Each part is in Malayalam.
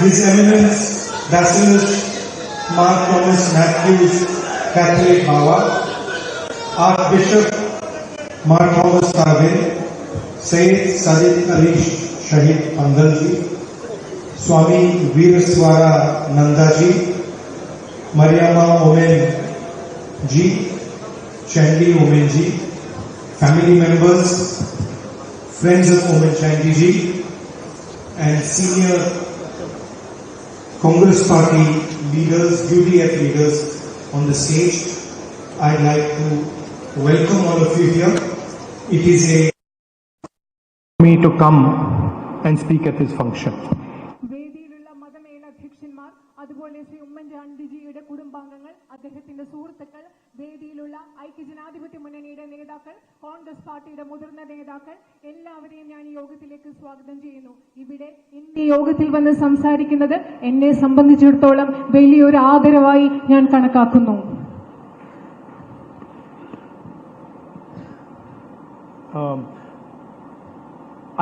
His Eminence Bacillus Mark Thomas Matthews Catholic Bawa, Archbishop Mark Thomas Tarvin, Sayyid Sadiq Ali Shahid Pangalji, Swami Veeraswara Nandaji, Mariama Omen Ji, Chandy Omen Ji, family members, friends of Omen Chandy Ji, and senior Congress Party leaders, UDF leaders on the stage. I'd like to welcome all of you here. It is a me to come and speak at this function. വേദിയിലുള്ള മതമേലധ്യക്ഷന്മാർ, അതുപോലെ ശ്രീ ഉമ്മൻചാണ്ടിജിയുടെ കുടുംബാംഗങ്ങൾ, അദ്ദേഹത്തിന്റെ സുഹൃത്തുക്കൾ, വേദിയിലുള്ള ഐക്യജനാധിപത്യ മുന്നണിയുടെ നേതാക്കൾ, കോൺഗ്രസ് പാർട്ടിയുടെ മുതിർന്ന നേതാക്കൾ, എല്ലാവരെയും ഞാൻ ഈ യോഗത്തിലേക്ക് സ്വാഗതം ചെയ്യുന്നു. ഇവിടെ ഇന്ന് ഈ യോഗത്തിൽ വന്ന് സംസാരിക്കുന്നത് എന്നെ സംബന്ധിച്ചിടത്തോളം വലിയൊരു ആദരവായി ഞാൻ കണക്കാക്കുന്നു.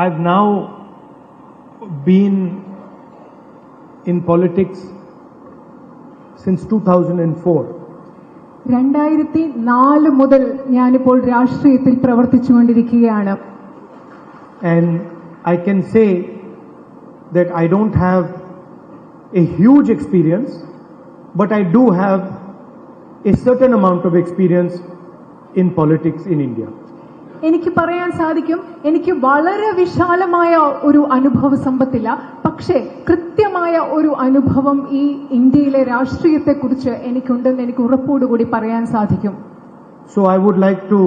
I've now been in politics since 2004. 2004 മുതൽ ഞാനിപ്പോൾ രാഷ്ട്രീയത്തിൽ പ്രവർത്തിച്ചുകൊണ്ടിരിക്കുകയാണ്. And I can say that I don't have a huge experience, but I do have a certain amount of experience in politics in India. എനിക്ക് പറയാൻ സാധിക്കും, എനിക്ക് വളരെ വിശാലമായ ഒരു അനുഭവ സമ്പത്തില്ല, പക്ഷേ കൃത്യമായ ഒരു അനുഭവം ഈ ഇന്ത്യയിലെ രാഷ്ട്രീയത്തെക്കുറിച്ച് എനിക്കുണ്ടെന്ന് എനിക്ക് ഉറപ്പോടുകൂടി പറയാൻ സാധിക്കും. So I would like to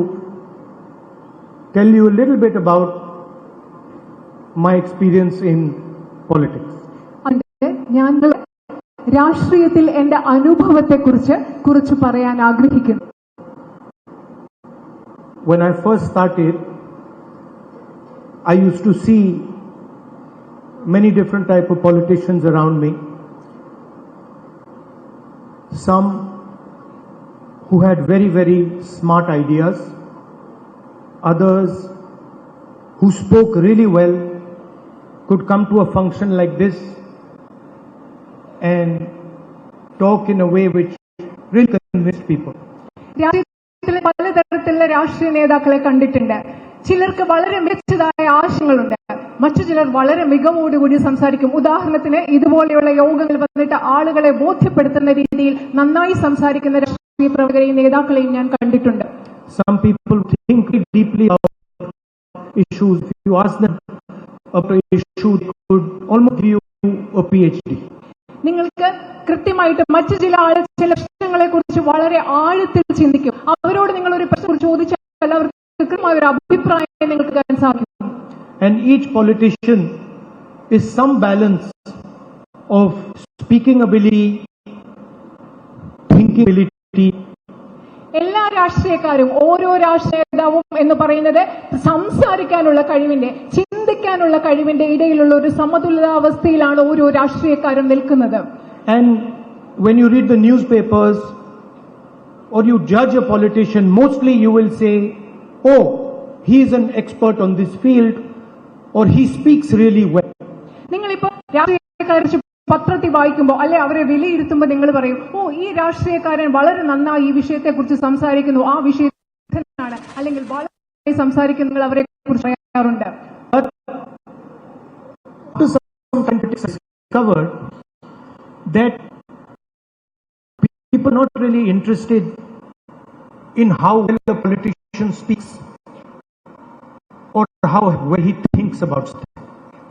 tell you a little bit about my experience in politics. ഞാൻ രാഷ്ട്രീയത്തിൽ എന്റെ അനുഭവത്തെക്കുറിച്ച് കുറച്ച് പറയാൻ ആഗ്രഹിക്കുന്നു. When I first started, I used to see many different type of politicians around me. Some who had very, very smart ideas. Others who spoke really well, could come to a function like this and talk in a way which really convinced people. പലതരത്തിലുള്ള രാഷ്ട്രീയ നേതാക്കളെ കണ്ടിട്ടുണ്ട്. ചിലർക്ക് വളരെ മികച്ചതായ ആശയങ്ങളുണ്ട്, മറ്റു ചിലർ വളരെ മികവോടുകൂടി സംസാരിക്കും. ഉദാഹരണത്തിന് ഇതുപോലെയുള്ള യോഗങ്ങൾ വന്നിട്ട് ആളുകളെ ബോധ്യപ്പെടുത്തുന്ന രീതിയിൽ നന്നായി സംസാരിക്കുന്ന രാഷ്ട്രീയ പ്രവർത്തകരെയും നേതാക്കളെയും ഞാൻ കണ്ടിട്ടുണ്ട്. Some people think deeply about issues. If you ask them about an issue, they could almost give you a PhD. നിങ്ങൾക്ക് കൃത്യമായിട്ട് മറ്റു ചില പ്രശ്നങ്ങളെ കുറിച്ച് വളരെ ആഴത്തിൽ ചിന്തിക്കും. അവരോട് നിങ്ങൾ ഒരു പ്രശ്നം ചോദിച്ചാൽ അവർക്ക് കൃത്യമായ ഒരു അഭിപ്രായം നിങ്ങൾക്ക് തരാൻ സാധിക്കും. And each politician is some balance of speaking ability, thinking ability. എല്ലാ രാഷ്ട്രീയക്കാരും, ഓരോ രാഷ്ട്രീയ നേതാവും എന്ന് പറയുന്നത് സംസാരിക്കാനുള്ള കഴിവിന്റെ, ചിന്തിക്കാനുള്ള കഴിവിന്റെ ഇടയിലുള്ള ഒരു സമതുലിതാവസ്ഥയിലാണ് ഓരോ രാഷ്ട്രീയക്കാരും നിൽക്കുന്നത്. And when you read the newspapers or you judge a politician, mostly you will say, oh, he is an expert on this field or he speaks really well. നിങ്ങളിപ്പോ രാഷ്ട്രീയക്കാരെ പത്രത്തിൽ വായിക്കുമ്പോൾ അല്ലെ അവരെ വിലയിരുത്തുമ്പോൾ നിങ്ങൾ പറയും, ഓ, ഈ രാഷ്ട്രീയക്കാരൻ വളരെ നന്നായി ഈ വിഷയത്തെ കുറിച്ച് സംസാരിക്കുന്നു, ആ വിഷയത്തിലാണ്, അല്ലെങ്കിൽ വളരെ സംസാരിക്കുന്ന അവരെ കുറിച്ച് പറയാറുണ്ട്. Discovered that people are not really interested in how well the politician speaks or how well he thinks about stuff.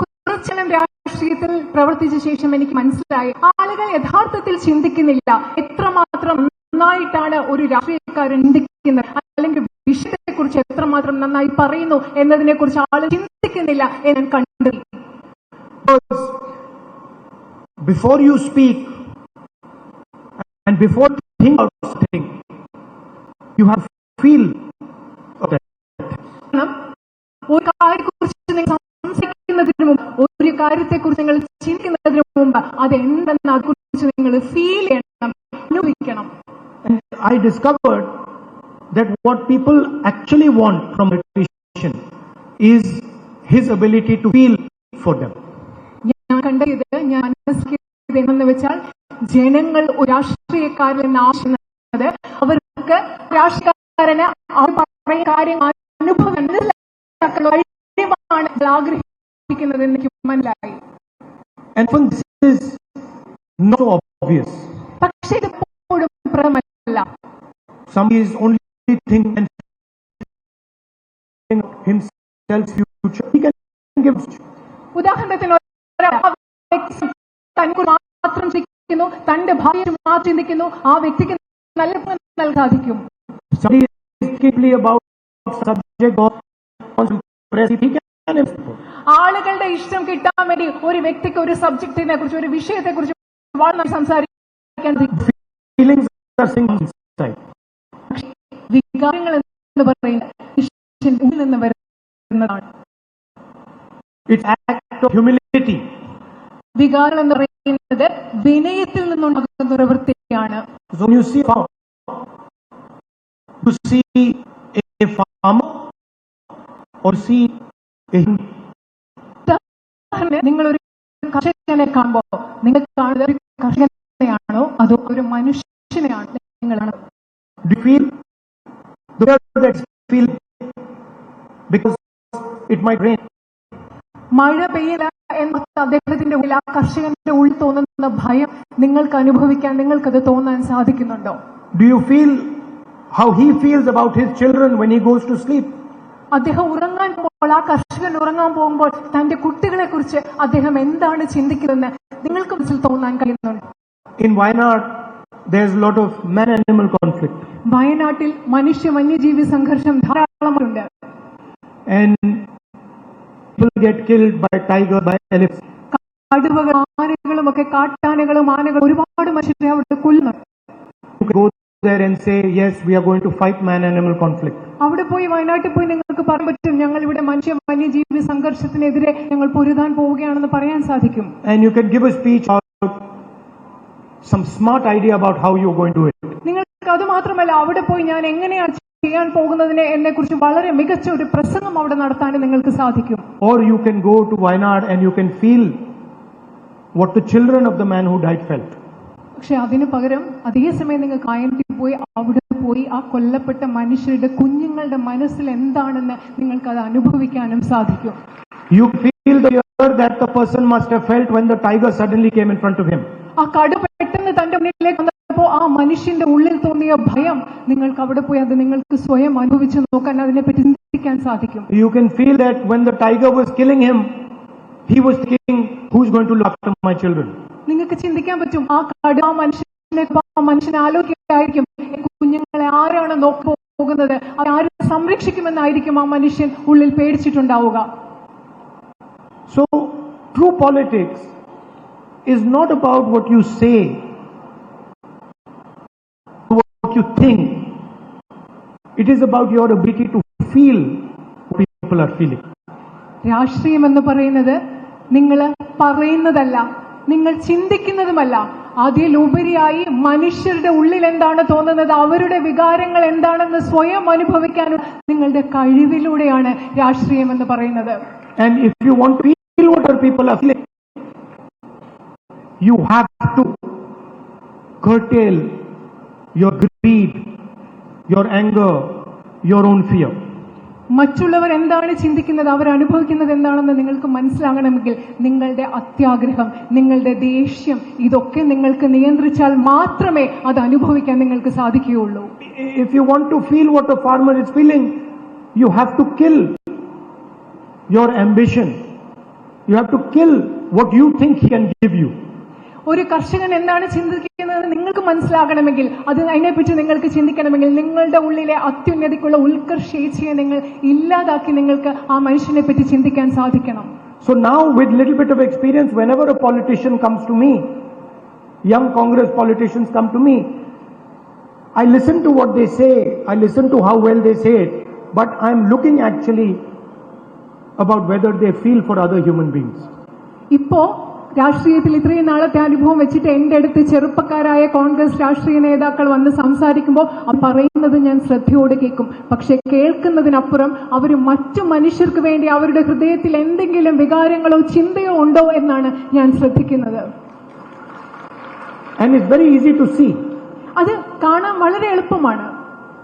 കുറച്ചെല്ലാം രാഷ്ട്രീയത്തിൽ പ്രവർത്തിച്ച ശേഷം എനിക്ക് മനസ്സിലായി, ആളുകൾ യഥാർത്ഥത്തിൽ ചിന്തിക്കുന്നില്ല എത്രമാത്രം നന്നായിട്ടാണ് ഒരു രാഷ്ട്രീയക്കാരൻ ചിന്തിക്കുന്നത്, അല്ലെങ്കിൽ വിഷയത്തെക്കുറിച്ച് എത്രമാത്രം നന്നായി പറയുന്നു എന്നതിനെ കുറിച്ച് ആളുകൾ ചിന്തിക്കുന്നില്ല എന്ന് ഞാൻ കണ്ടു. Before you speak and before you think about something, you have to feel that. ഒരു കാര്യത്തെക്കുറിച്ച് നിങ്ങൾ സംസാരിക്കുന്നതിന് മുമ്പ്, ഒരു കാര്യത്തെക്കുറിച്ച് നിങ്ങൾ ചിന്തിക്കുന്നതിന് മുമ്പ് അതെന്തെന്ന് അതിനെക്കുറിച്ച് നിങ്ങൾ ഫീൽ ചെയ്യണം, അനുഭവിക്കണം. And I discovered that what people actually want from a politician is his ability to feel for them. ഞാൻ കണ്ടത്, ഞാൻ മനസ്സിലാക്കിയത് എന്നു വെച്ചാൽ, ജനങ്ങൾ ഒരു രാഷ്ട്രീയക്കാരിൽ നിന്ന് ആവശ്യപ്പെടുന്നത് അവർക്ക് രാഷ്ട്രീയക്കാരന് അവർ പറയുന്ന കാര്യങ്ങൾ അനുഭവം മനസ്സിലാക്കുന്ന കഴിവാണ് ആഗ്രഹിക്കുന്നത് എന്ന് എനിക്ക് മനസ്സിലായി. And this is not so obvious. പക്ഷേ ഇത് എപ്പോഴും പ്രമല്ല. Somebody is only thinking and himself future. He can give. ഉദാഹരണത്തിന് തനിക്ക് മാത്രം ചിന്തിക്കുന്നു, തന്റെ ഭാര്യ മാത്രം ചിന്തിക്കുന്നു, ആ വ്യക്തിക്ക് നല്ല നൽകാൻ സാധിക്കും. Somebody is deeply about subject or impress. He can improve. ആളുകളുടെ ഇഷ്ടം കിട്ടാൻ വേണ്ടി ഒരു വ്യക്തിക്ക് ഒരു സബ്ജക്റ്റിനെ കുറിച്ച്, ഒരു വിഷയത്തെ കുറിച്ച് വളരെ സംസാരിക്കാൻ. Feelings are inside. വികാരങ്ങൾ എന്ന് പറയുന്നത് ഉള്ളിൽ നിന്ന് വരുന്നതാണ്. It's act of humility. വികാരം എന്ന് പറയുന്നത് വിനയത്തിൽ നിന്നുണ്ടാകുന്ന ഒരു വൃത്തിയാണ്. So you see a farmer or see a നിങ്ങൾ ഒരു കർഷകനെ കാണുമ്പോൾ നിങ്ങൾ കാണുന്നത് ഒരു കർഷകനെയാണോ അതോ ഒരു മനുഷ്യനെയാണോ നിങ്ങളാണ്? Do you feel the word that feel because it might rain? മഴ പെയ്യില്ല എന്ന അദ്ദേഹത്തിന്റെ ഉള്ളിൽ, ആ കർഷകന്റെ ഉള്ളിൽ തോന്നുന്ന ഭയം നിങ്ങൾക്ക് അനുഭവിക്കാൻ, നിങ്ങൾക്കത് തോന്നാൻ സാധിക്കുന്നുണ്ടോ? Do you feel how he feels about his children when he goes to sleep? അദ്ദേഹം ഉറങ്ങാൻ പോകുമ്പോൾ, ആ കർഷകൻ ഉറങ്ങാൻ പോകുമ്പോൾ തന്റെ കുട്ടികളെ കുറിച്ച് അദ്ദേഹം എന്താണ് ചിന്തിക്കുന്നതെന്ന് നിങ്ങൾക്ക് മനസ്സിൽ തോന്നാൻ കഴിയുന്നുണ്ട്. In Wayanad, there's a lot of man-animal conflict. വയനാട്ടിൽ മനുഷ്യ വന്യജീവി സംഘർഷം ധാരാളമുണ്ട്. And people get killed by tiger, by elephants. കടുവകൾ, ആനകളും ഒക്കെ, കാട്ടാനകളും ആനകളും ഒരുപാട് മനുഷ്യരെ അവിടെ കൊല്ലുന്നു. You can go there and say, yes, we are going to fight man-animal conflict. അവിടെ പോയി, വയനാട്ടിൽ പോയി നിങ്ങൾക്ക് പറയാൻ പറ്റും, ഞങ്ങൾ ഇവിടെ മനുഷ്യ വന്യജീവി സംഘർഷത്തിനെതിരെ ഞങ്ങൾ പൊരുതാൻ പോവുകയാണെന്ന് പറയാൻ സാധിക്കും. And you can give a speech or some smart idea about how you are going to do it. നിങ്ങൾക്ക് അത് മാത്രമല്ല, അവിടെ പോയി ഞാൻ എങ്ങനെയാണ് ചെയ്യാൻ പോകുന്നതിനെ എന്നെ കുറിച്ച് വളരെ മികച്ച ഒരു പ്രസംഗം അവിടെ നടത്താൻ നിങ്ങൾക്ക് സാധിക്കും. Or you can go to Wayanad and you can feel what the children of the man who died felt. പക്ഷെ അതിനു പകരം അതേസമയം നിങ്ങൾക്ക് വയനാട്ടിൽ പോയി, അവിടെ പോയി ആ കൊല്ലപ്പെട്ട മനുഷ്യരുടെ കുഞ്ഞുങ്ങളുടെ മനസ്സിൽ എന്താണെന്ന് നിങ്ങൾക്ക് അത് അനുഭവിക്കാനും സാധിക്കും. You feel the fear that the person must have felt when the tiger suddenly came in front of him. ആ കടുവ പെട്ടെന്ന് തന്റെ മുന്നിലേക്ക് വന്നപ്പോൾ ആ മനുഷ്യന്റെ ഉള്ളിൽ തോന്നിയ ഭയം നിങ്ങൾക്ക് അവിടെ പോയി അത് നിങ്ങൾക്ക് സ്വയം അനുഭവിച്ചു നോക്കാൻ, അതിനെപ്പറ്റി ചിന്തിക്കാൻ സാധിക്കും. You can feel that when the tiger was killing him, he was thinking, who's going to look after my children? നിങ്ങൾക്ക് ചിന്തിക്കാൻ പറ്റും, ആ കടുവ ആ മനുഷ്യനെ ആലോചിക്കായിരിക്കും, കുഞ്ഞുങ്ങളെ ആരാണ് നോക്കാൻ പോകുന്നത്, ആര് സംരക്ഷിക്കുമെന്നായിരിക്കും ആ മനുഷ്യൻ ഉള്ളിൽ പേടിച്ചിട്ടുണ്ടാവുക. So true politics is not about what you say, what you think. It is about your ability to feel what people are feeling. രാഷ്ട്രീയം എന്ന് പറയുന്നത് നിങ്ങൾ പറയുന്നതല്ല, നിങ്ങൾ ചിന്തിക്കുന്നതുമല്ല, അതിലുപരിയായി മനുഷ്യരുടെ ഉള്ളിൽ എന്താണ് തോന്നുന്നത്, അവരുടെ വികാരങ്ങൾ എന്താണെന്ന് സ്വയം അനുഭവിക്കാനും നിങ്ങളുടെ കഴിവിലൂടെയാണ് രാഷ്ട്രീയം എന്ന് പറയുന്നത്. And if you want to feel what other people are feeling, you have to curtail your greed, your anger, your own fear. മറ്റുള്ളവർ എന്താണ് ചിന്തിക്കുന്നത്, അവർ അനുഭവിക്കുന്നത് എന്താണെന്ന് നിങ്ങൾക്ക് മനസ്സിലാകണമെങ്കിൽ നിങ്ങളുടെ അത്യാഗ്രഹം, നിങ്ങളുടെ ദേഷ്യം, ഇതൊക്കെ നിങ്ങൾക്ക് നിയന്ത്രിച്ചാൽ മാത്രമേ അത് അനുഭവിക്കാൻ നിങ്ങൾക്ക് സാധിക്കുകയുള്ളൂ. If you want to feel what a farmer is feeling, you have to kill your ambition. You have to kill what you think he can give you. ഒരു കർഷകൻ എന്താണ് ചിന്തിക്കുന്നത് നിങ്ങൾക്ക് മനസ്സിലാകണമെങ്കിൽ, അത് അതിനെപ്പറ്റി നിങ്ങൾക്ക് ചിന്തിക്കണമെങ്കിൽ നിങ്ങളുടെ ഉള്ളിലെ അത്യുന്നതിക്കുള്ള ഉത്കർഷേച്ഛയെ നിങ്ങൾ ഇല്ലാതാക്കി നിങ്ങൾക്ക് ആ മനുഷ്യനെ പറ്റി ചിന്തിക്കാൻ സാധിക്കണം. So now with little bit of experience, whenever a politician comes to me, young Congress politicians come to me, I listen to what they say, I listen to how well they say it, but I'm looking actually about whether they feel for other human beings. ഇപ്പോ രാഷ്ട്രീയത്തിൽ ഇത്രയും നാളത്തെ അനുഭവം വെച്ചിട്ട് എന്റെ അടുത്ത് ചെറുപ്പക്കാരായ കോൺഗ്രസ് രാഷ്ട്രീയ നേതാക്കൾ വന്ന് സംസാരിക്കുമ്പോൾ അവർ പറയുന്നത് ഞാൻ ശ്രദ്ധയോടെ കേൾക്കും. പക്ഷെ കേൾക്കുന്നതിനപ്പുറം അവർ മറ്റു മനുഷ്യർക്ക് വേണ്ടി അവരുടെ ഹൃദയത്തിൽ എന്തെങ്കിലും വികാരങ്ങളോ ചിന്തയോ ഉണ്ടോ എന്നാണ് ഞാൻ ശ്രദ്ധിക്കുന്നത്. And it's very easy to see. അത് കാണാൻ വളരെ എളുപ്പമാണ്.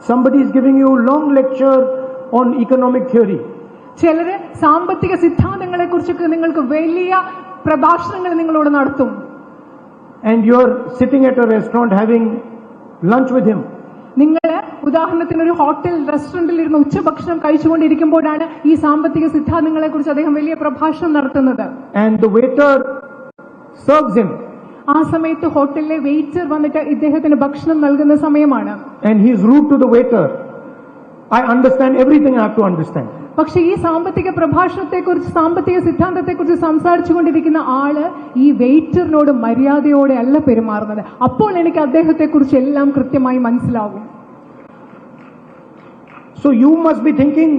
Somebody is giving you a long lecture on economic theory. ചിലര് സാമ്പത്തിക സിദ്ധാന്തങ്ങളെ കുറിച്ചൊക്കെ നിങ്ങൾക്ക് വലിയ പ്രഭാഷണങ്ങൾ നിങ്ങളോട് നടത്തും. And you're sitting at a restaurant having lunch with him. നിങ്ങൾ ഉദാഹരണത്തിന് ഒരു ഹോട്ടൽ റെസ്റ്റോറന്റിൽ ഇരുന്ന് ഉച്ചഭക്ഷണം കഴിച്ചുകൊണ്ടിരിക്കുമ്പോഴാണ് ഈ സാമ്പത്തിക സിദ്ധാന്തങ്ങളെ കുറിച്ച് അദ്ദേഹം വലിയ പ്രഭാഷണം നടത്തുന്നത്. And the waiter serves him. ആ സമയത്ത് ഹോട്ടലിലെ വെയിറ്റർ വന്നിട്ട് ഇദ്ദേഹത്തിന് ഭക്ഷണം നൽകുന്ന സമയമാണ്. And he's rude to the waiter. I understand everything I have to understand. പക്ഷെ ഈ സാമ്പത്തിക പ്രഭാഷണത്തെക്കുറിച്ച് സാമ്പത്തിക സിദ്ധാന്തത്തെക്കുറിച്ച് സംസാരിച്ചുകൊണ്ടിരിക്കുന്ന ആള് ഈ വെയിറ്ററിനോട് മര്യാദയോടെ അല്ല പെരുമാറുന്നത്. അപ്പോൾ എനിക്ക് അദ്ദേഹത്തെക്കുറിച്ച് എല്ലാം കൃത്യമായി മനസ്സിലാകും. So you must be thinking,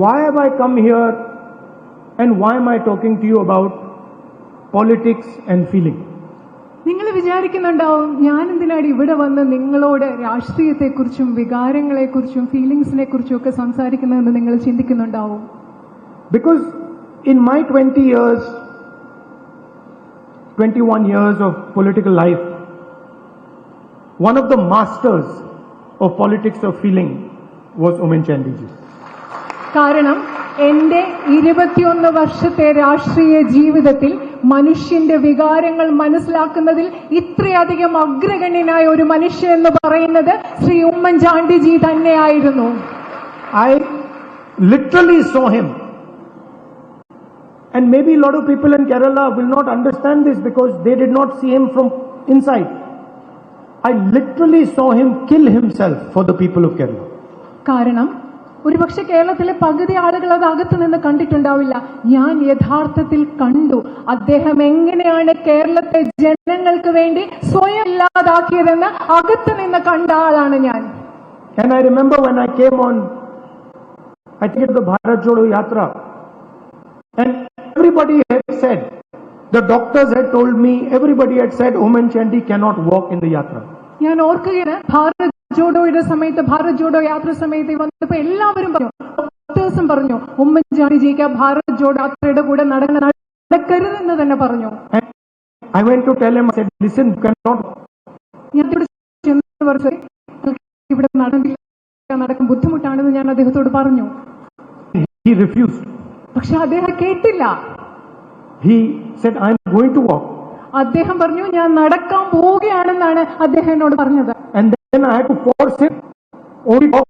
why have I come here and why am I talking to you about politics and feeling? നിങ്ങൾ വിചാരിക്കുന്നുണ്ടാവും, ഞാൻ എന്തിനാണ് ഇവിടെ വന്ന് നിങ്ങളോട് രാഷ്ട്രീയത്തെക്കുറിച്ചും വികാരങ്ങളെക്കുറിച്ചും ഫീലിംഗ്സിനെ കുറിച്ചും ഒക്കെ സംസാരിക്കുന്നതെന്ന് നിങ്ങൾ ചിന്തിക്കുന്നുണ്ടാവും. Because in my 21 years of political life, one of the masters of politics of feeling was Oommen Chandy ji. കാരണം എന്റെ 21 വർഷത്തെ രാഷ്ട്രീയ ജീവിതത്തിൽ മനുഷ്യന്റെ വികാരങ്ങൾ മനസ്സിലാക്കുന്നതിൽ ഇത്രയധികം അഗ്രഗണ്യനായ ഒരു മനുഷ്യൻ എന്ന് പറയുന്നത് ശ്രീ ഉമ്മൻചാണ്ടിജി തന്നെയായിരുന്നു. I literally saw him. And maybe a lot of people in Kerala will not understand this because they did not see him from inside. I literally saw him kill himself for the people of Kerala. കാരണം ഒരുപക്ഷെ കേരളത്തിലെ പകുതി ആളുകൾ അത് അകത്ത് നിന്ന് കണ്ടിട്ടുണ്ടാവില്ല. ഞാൻ യഥാർത്ഥത്തിൽ കണ്ടു അദ്ദേഹം എങ്ങനെയാണ് കേരളത്തെ ജനങ്ങൾക്ക് വേണ്ടി സ്വയം ഇല്ലാതാക്കിയതെന്ന് അകത്ത് നിന്ന് കണ്ട ആളാണ് ഞാൻ. And I remember when I came on, I think the Bharat Jodo Yatra, and everybody had said, the doctors had told me, everybody had said Oommen Chandy cannot walk in the yatra. ഞാൻ ഓർക്കുകയാണ്, ഭാരത് ജോഡോയുടെ സമയത്ത്, ഭാരത് ജോഡോ യാത്ര സമയത്ത് വന്നപ്പോ എല്ലാവരും പറഞ്ഞു, ഡോക്ടേഴ്സും പറഞ്ഞു ഉമ്മൻചാണ്ടിജിക്ക് ഭാരത് ജോഡോ യാത്രയുടെ കൂടെ നടക്കരുതെന്ന് തന്നെ പറഞ്ഞു. I went to tell him, I said, listen, you cannot. ഞാൻ ഇവിടെ നടക്കാൻ ബുദ്ധിമുട്ടാണെന്ന് ഞാൻ അദ്ദേഹത്തോട് പറഞ്ഞു. He refused. പക്ഷെ അദ്ദേഹം കേട്ടില്ല. He said, I am going to walk. അദ്ദേഹം പറഞ്ഞു, ഞാൻ നടക്കാൻ പോവുകയാണെന്നാണ് അദ്ദേഹം എന്നോട് പറഞ്ഞത്. And then I had to force him only walk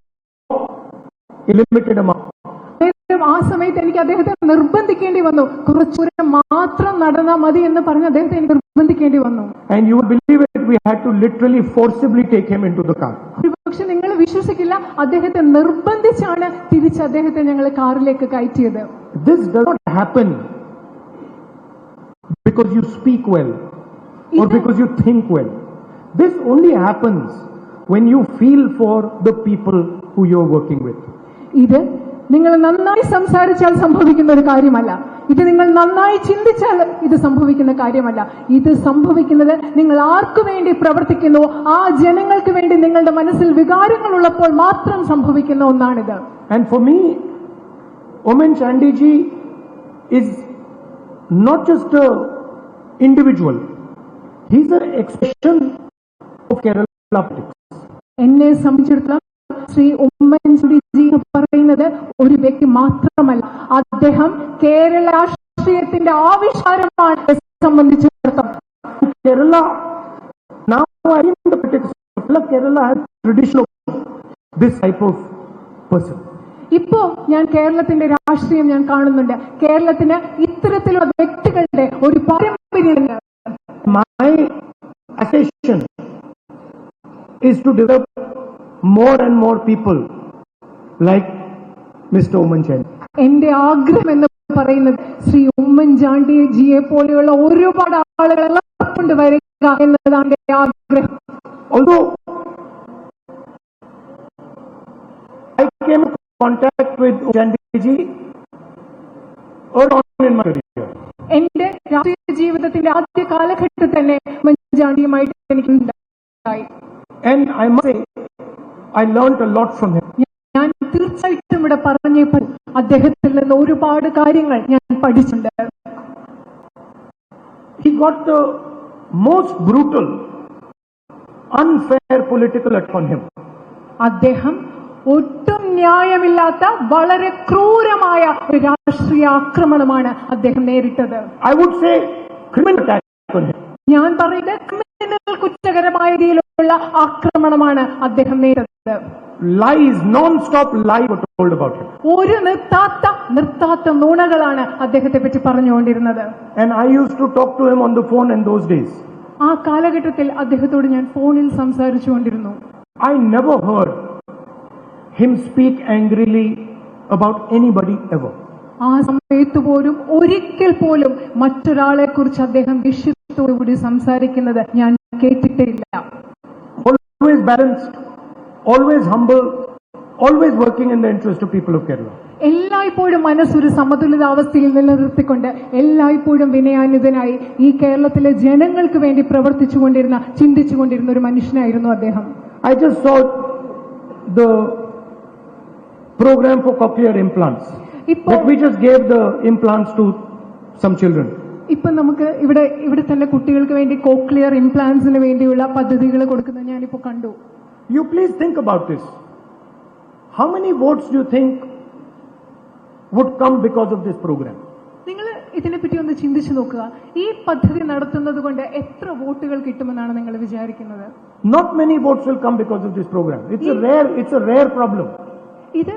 a limited amount. ആ സമയത്ത് എനിക്ക് അദ്ദേഹത്തെ നിർബന്ധിക്കേണ്ടി വന്നു. കുറച്ചു ദൂരം മാത്രം നടന്നാൽ മതി എന്ന് പറഞ്ഞ് അദ്ദേഹത്തെ എനിക്ക് നിർബന്ധിക്കേണ്ടി വന്നു. And you will believe it, we had to literally forcibly take him into the car. പക്ഷെ നിങ്ങൾ വിശ്വസിക്കില്ല, അദ്ദേഹത്തെ നിർബന്ധിച്ചാണ് തിരിച്ച് അദ്ദേഹത്തെ ഞങ്ങൾ കാറിലേക്ക് കയറ്റിയത്. This does not happen because you speak well or because you think well. This only happens when you feel for the people who you are working with. ഇത് നിങ്ങൾ നന്നായി സംസാരിച്ചാൽ സംഭവിക്കുന്ന ഒരു കാര്യമല്ല. ഇത് നിങ്ങൾ നന്നായി ചിന്തിച്ചാൽ ഇത് സംഭവിക്കുന്ന കാര്യമല്ല. ഇത് സംഭവിക്കുന്നത് നിങ്ങൾ ആർക്കു വേണ്ടി പ്രവർത്തിക്കുന്നു, ആ ജനങ്ങൾക്ക് വേണ്ടി നിങ്ങളുടെ മനസ്സിൽ വികാരങ്ങൾ ഉള്ളപ്പോൾ മാത്രം സംഭവിക്കുന്ന ഒന്നാണിത്. And for me, Oommen Chandy ji is not just a individual. He's an expression of Kerala politics. എന്നെ സംബന്ധിച്ചിടത്തോളം ശ്രീ ഉമ്മൻചാണ്ടിജി എന്ന് പറയുന്നത് ഒരു വ്യക്തി മാത്രമല്ല, അദ്ദേഹം കേരള രാഷ്ട്രീയത്തിന്റെ ആവിഷ്കാരമാണ്. സംബന്ധിച്ചിടത്തോളം Kerala, now I am in the politics. Kerala has tradition of this type of person. ഇപ്പോ ഞാൻ കേരളത്തിന്റെ രാഷ്ട്രീയം ഞാൻ കാണുന്നുണ്ട്. കേരളത്തിന് ഇത്തരത്തിലുള്ള വ്യക്തികളുടെ ഒരു പാരമ്പര്യമുണ്ട്. My aspiration is to develop more and more people like Mr. Oommen Chandy. എന്റെ ആഗ്രഹം എന്ന് പറയുന്നത് ശ്രീ ഉമ്മൻചാണ്ടിജിയെ പോലെയുള്ള ഒരുപാട് ആളുകളെ കൊണ്ടുവരിക എന്നതാണ് എന്റെ ആഗ്രഹം. Although I came in contact with Chandy ji early on in my career. എന്റെ രാഷ്ട്രീയ ജീവിതം ജീവിതത്തിന്റെ ആദ്യ കാലഘട്ടത്തിൽ തന്നെ ഉമ്മൻചാണ്ടിയുമായിട്ട് എനിക്ക് ഉണ്ടായി. And I must say, I learned a lot from him. ഞാൻ തീർച്ചയായിട്ടും ഇവിടെ പറഞ്ഞേ പറ്റൂ, അദ്ദേഹത്തിൽ നിന്ന് ഒരുപാട് കാര്യങ്ങൾ ഞാൻ പഠിച്ചിട്ടുണ്ട്. He got the most brutal, unfair political attack on him. അദ്ദേഹം ഒട്ടും ന്യായമില്ലാത്ത വളരെ ക്രൂരമായ ഒരു രാഷ്ട്രീയ ആക്രമണമാണ് അദ്ദേഹം നേരിട്ടത്. I would say criminal attack on him. ഞാൻ പറയുന്നത് ക്രിമിനൽ കുറ്റകരമായ രീതിയിലുള്ള ആക്രമണമാണ് അദ്ദേഹം നേരിട്ടത്. Lies, non-stop lies were told about him. ഒരു നിർത്താത്ത നുണകളാണ് അദ്ദേഹത്തെ പറ്റി പറഞ്ഞുകൊണ്ടിരുന്നത്. And I used to talk to him on the phone in those days. ആ കാലഘട്ടത്തിൽ അദ്ദേഹത്തോട് ഞാൻ ഫോണിൽ സംസാരിച്ചുകൊണ്ടിരുന്നു. I never heard him speak angrily about anybody ever. ആ സമയത്ത് പോലും ഒരിക്കൽ പോലും മറ്റൊരാളെ കുറിച്ച് അദ്ദേഹം ദേഷ്യത്തോടുകൂടി സംസാരിക്കുന്നത് ഞാൻ കേട്ടിട്ടില്ല. Always balanced, always humble, always working in the interest of people of Kerala. എല്ലായ്പ്പോഴും മനസ്സൊരു സമതുലിതാവസ്ഥയിൽ നിലനിർത്തിക്കൊണ്ട് എല്ലായ്പ്പോഴും വിനയാന്വിതനായി ഈ കേരളത്തിലെ ജനങ്ങൾക്ക് വേണ്ടി ചിന്തിച്ചുകൊണ്ടിരുന്ന ഒരു മനുഷ്യനായിരുന്നു അദ്ദേഹം. I just saw the program for cochlear implants. But we just gave the implants to some children. ഇപ്പൊ നമുക്ക് ഇവിടെ തന്നെ കുട്ടികൾക്ക് വേണ്ടി കോക്ലിയർ ഇംപ്ലാന്റ്സിന് വേണ്ടിയുള്ള പദ്ധതികൾ കൊടുക്കുന്നത് ഞാനിപ്പോ കണ്ടു. You please think about this. How many votes do you think would come because of this program? നിങ്ങൾ ഇതിനെപ്പറ്റി ഒന്ന് ചിന്തിച്ചു നോക്കുക. ഈ പദ്ധതി നടത്തുന്നത് കൊണ്ട് എത്ര വോട്ടുകൾ കിട്ടുമെന്നാണ് നിങ്ങൾ വിചാരിക്കുന്നത്? Not many votes will come because of this program. It's a rare problem. ഇത്